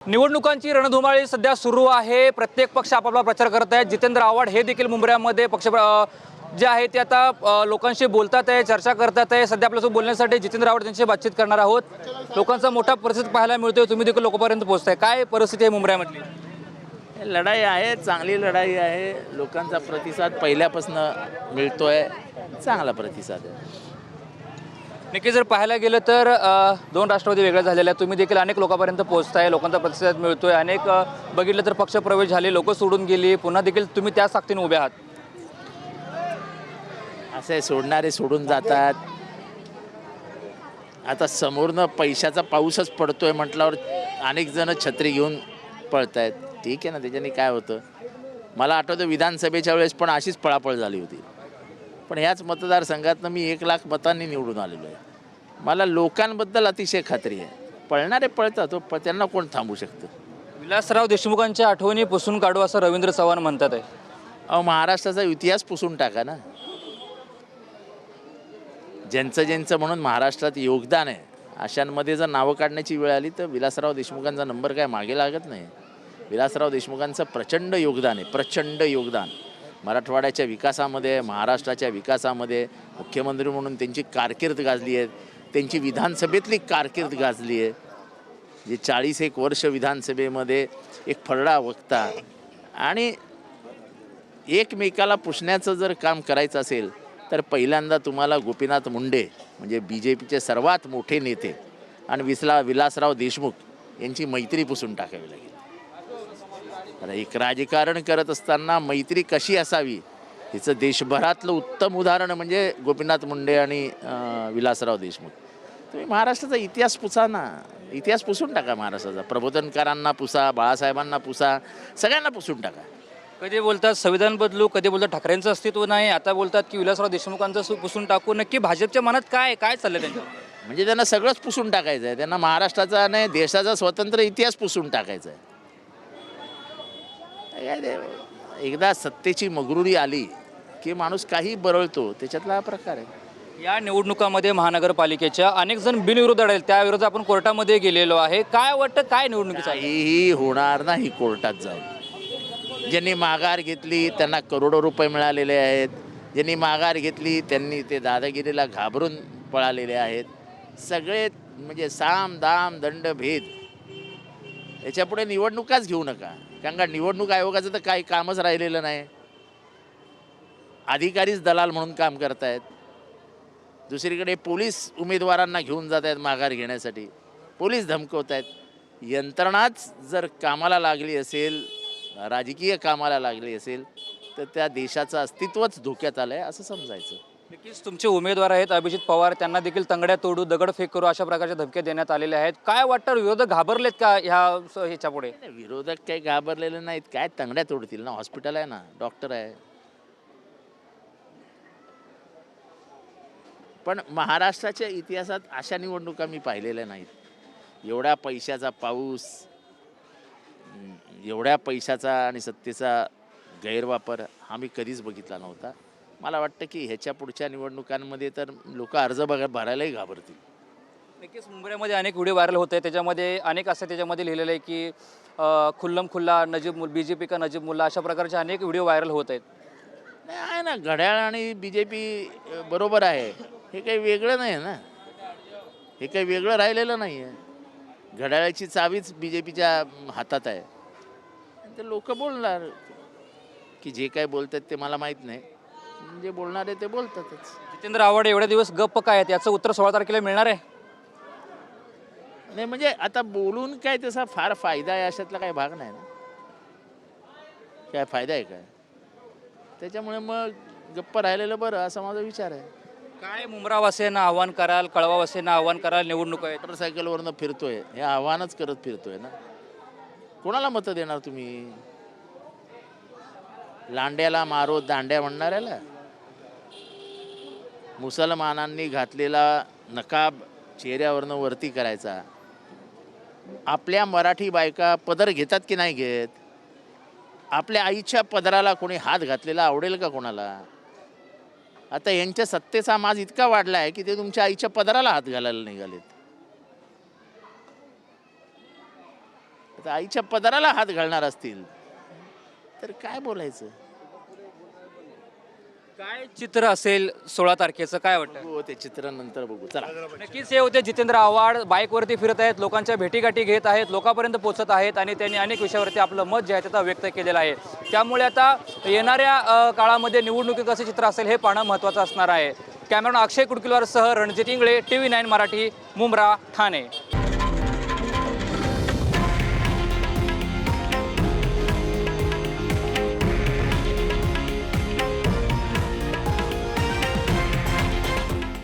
निवडणुकांची रणधुमाळी सध्या सुरू आहे। प्रत्येक पक्ष आपापला प्रचार करत आहे। जितेंद्र आव्हाड हे देखील मुंबईमध्ये पक्ष जे आहे ते आता लोकांशी बोलतात आहे, चर्चा करतात आहे। सध्या आपल्यासोबत बोलण्यासाठी जितेंद्र आव्हाड यांच्याशी बातचीत करणार आहोत। लोकांचा मोठा प्रतिसाद पाहायला मिळतोय, तुम्ही देखील लोकांपर्यंत पोहोचताय। काय परिस्थिती आहे मुंबईमधली? लढाई आहे, चांगली लढाई आहे। लोकांचा प्रतिसाद पहिल्यापासून मिळतोय, चांगला प्रतिसाद आहे। नक्की जर पाहायला गेलं तर दोन राष्ट्रवादी वेगळ्या झालेल्या आहेत, तुम्ही देखील अनेक लोकांपर्यंत पोहोचताय, लोकांचा प्रतिसाद मिळतोय। अनेक बघितलं तर पक्ष प्रवेश झाले, लोक सोडून गेली, पुन्हा देखील तुम्ही त्याच ताकदीने उभे आहात। असे सोडणारे सोडून जातात। आता समोरनं पैशाचा पाऊसच पडतोय म्हटल्यावर अनेक जण छत्री घेऊन पळतायत। ठीक आहे ना, त्याच्याने काय होतं? मला आठवतं विधानसभेच्या वेळेस पण अशीच पळापळ झाली होती, पण ह्याच मतदारसंघातनं मी 1 लाख मतांनी निवडून आलेलो आहे। मला लोकांबद्दल अतिशय खात्री आहे। पळणारे पळतात, त्यांना कोण थांबू शकतं? विलासराव देशमुखांच्या आठवणी पुसून काढू असं रवींद्र चव्हाण म्हणतात आहे। अहो, महाराष्ट्राचा इतिहास पुसून टाका ना। ज्यांचं म्हणून महाराष्ट्रात योगदान आहे अशांमध्ये जर नावं काढण्याची वेळ आली तर विलासराव देशमुखांचा नंबर काय मागे लागत नाही। विलासराव देशमुखांचं प्रचंड योगदान आहे, प्रचंड योगदान मराठवाड्याच्या विकासामध्ये, महाराष्ट्राच्या विकासामध्ये। मुख्यमंत्री म्हणून त्यांची कारकीर्द गाजली आहे, त्यांची विधानसभेतली कारकीर्द गाजली आहे। जे 40 वर्ष विधानसभेमध्ये एक फरडा वक्ता आणि एकमेकाला पुसण्याचं जर काम करायचं असेल तर पहिल्यांदा तुम्हाला गोपीनाथ मुंडे म्हणजे BJPचे सर्वात मोठे नेते आणि विलासराव देशमुख यांची मैत्री पुसून टाकावी लागेल। आता एक राजकारण करत असताना मैत्री कशी असावी हिचं देशभरातलं उत्तम उदाहरण म्हणजे गोपीनाथ मुंडे आणि विलासराव देशमुख। तुम्ही महाराष्ट्राचा इतिहास पुसा ना, इतिहास पुसून टाका महाराष्ट्राचा। प्रबोधनकारांना पुसा, बाळासाहेबांना पुसा, सगळ्यांना पुसून टाका। कधी बोलतात संविधान बदलू, कधी बोलतात ठाकरेंचं अस्तित्व नाही, आता बोलतात की विलासराव देशमुखांचं पुसून टाकू। नक्की भाजपच्या मनात काय काय चाललंय त्यांचं? म्हणजे त्यांना सगळंच पुसून टाकायचं आहे। त्यांना महाराष्ट्राचा नाही देशाचा स्वतंत्र इतिहास पुसून टाकायचा आहे। एकदा सत्तेची मगरुरी आली की माणूस काही बरळतो, त्याच्यातला हा प्रकार आहे। या निवडणुकामध्ये महानगरपालिकेच्या अनेक जण बिनविरोध लढले, त्याविरोधात आपण कोर्टामध्ये गेलेलो आहे। काय वाटतं काय निवडणुकीचं? काहीही होणार नाही कोर्टात जाऊन। ज्यांनी माघार घेतली त्यांना करोडो रुपये मिळालेले आहेत। ज्यांनी माघार घेतली त्यांनी ते दादागिरीला घाबरून पळालेले आहेत। सगळे म्हणजे साम दाम दंड भेद, याच्यापुढे निवडणुकाच घेऊ नका, कारण का निवडणूक आयोगाचं तर काही कामच राहिलेलं नाही। अधिकारीच दलाल म्हणून काम करतायत। दुसरीकडे पोलीस उमेदवारांना घेऊन जात आहेत माघार घेण्यासाठी, पोलीस धमकवत आहेत। यंत्रणाच जर कामाला लागली असेल, राजकीय कामाला लागली असेल तर त्या देशाचं अस्तित्वच धोक्यात आलं आहे असं समजायचं। नक्कीच तुमचे उमेदवार आहेत अभिजित पवार, त्यांना देखील तंगड्या तोडू, दगडफेक करू अशा प्रकारच्या धमक्या देण्यात आलेल्या आहेत। काय वाटतं विरोधक घाबरलेत का ह्याच्या पुढे? विरोधक काही घाबरलेले नाहीत, काय तंगड्या तोडतील ना, हॉस्पिटल आहे ना, डॉक्टर आहे। पण महाराष्ट्राच्या इतिहासात अशा निवडणुका मी पाहिलेल्या नाहीत। एवढ्या पैशाचा पाऊस, एवढ्या पैशाचा आणि सत्तेचा गैरवापर हा मी कधीच बघितला नव्हता। मला वाटतं की ह्याच्या पुढच्या निवडणुकांमध्ये तर लोक अर्ज भरायलाही घाबरतील। नक्कीच मुंबईमध्ये अनेक व्हिडिओ व्हायरल होत आहेत, त्याच्यामध्ये अनेक असं त्याच्यामध्ये लिहिलेलं आहे की खुल्लम खुल्ला BJP का नजीब मुल्ला, अशा प्रकारचे अनेक व्हिडिओ व्हायरल होत आहेत। नाही आहे ना, घड्याळ आणि BJP बरोबर आहे, हे काही वेगळं नाही आहे ना, हे काही वेगळं राहिलेलं नाही आहे। घड्याळाची चावीच BJPच्या हातात आहे। ते लोक बोलणार की जे काय बोलतात ते मला माहीत नाही, जे बोलणार आहे ते बोलतातच। जितेंद्र आव्हाड एवढे दिवस गप्प काय आहेत, याचं उत्तर 16 तारखेला मिळणार आहे? नाही म्हणजे आता बोलून काय तसा फार फायदा आहे अशातला काही भाग नाही ना, काय फायदा आहे काय? त्याच्यामुळे मग गप्प राहिलेलं बरं असं माझा विचार आहे। काय मुंब्रावासियांना आव्हान कराल, कळवावासियांना आव्हान कराल? निवडणूक आहे, मोटरसायकलवरनं फिरतोय, हे आव्हानच करत फिरतोय ना। कोणाला मतं देणार तुम्ही? लांड्याला मारो दांड्या म्हणणाऱ्याला? मुसलमानांनी घातलेला नकाब चेहऱ्यावरनं वरती करायचा। आपल्या मराठी बायका पदर घेतात की नाही घेत? आपल्या आईच्या पदराला कोणी हात घातलेला आवडेल का कोणाला? आता यांच्या सत्तेचा माज इतका वाढला आहे की ते तुमच्या आईच्या पदराला हात घालायला निघालेत। आता आईच्या पदराला हात घालणार असतील तर काय बोलायचं. काय चित्र असेल 16 तारखेचं काय वाटतं? हो, ते चित्र नंतर बघू. चला. नक्कीच हे होते जितेंद्र आव्हाड. बाईकवरती फिरत आहेत, लोकांच्या भेटीगाठी घेत आहेत, लोकांपर्यंत पोहोचत आहेत आणि त्यांनी अनेक विषयावरती आपलं मत जे आहे ते आता व्यक्त केलेलं आहे. त्यामुळे आता येणाऱ्या काळामध्ये निवडणुकी कसे चित्र असेल हे पाहणं महत्त्वाचं असणार आहे. कॅमेरामॅन अक्षय कुडकिलवारसह रणजित इंगळे, TV9 मराठी, मुंब्रा, ठाणे.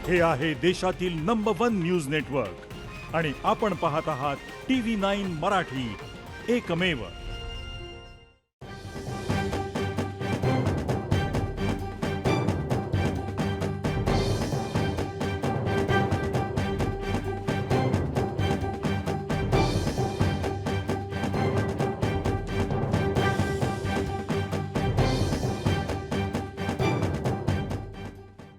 हे आहे देशातील नंबर 1 न्यूज नेटवर्क आणि आपण पाहत आहात TV9 मराठी, एकमेव.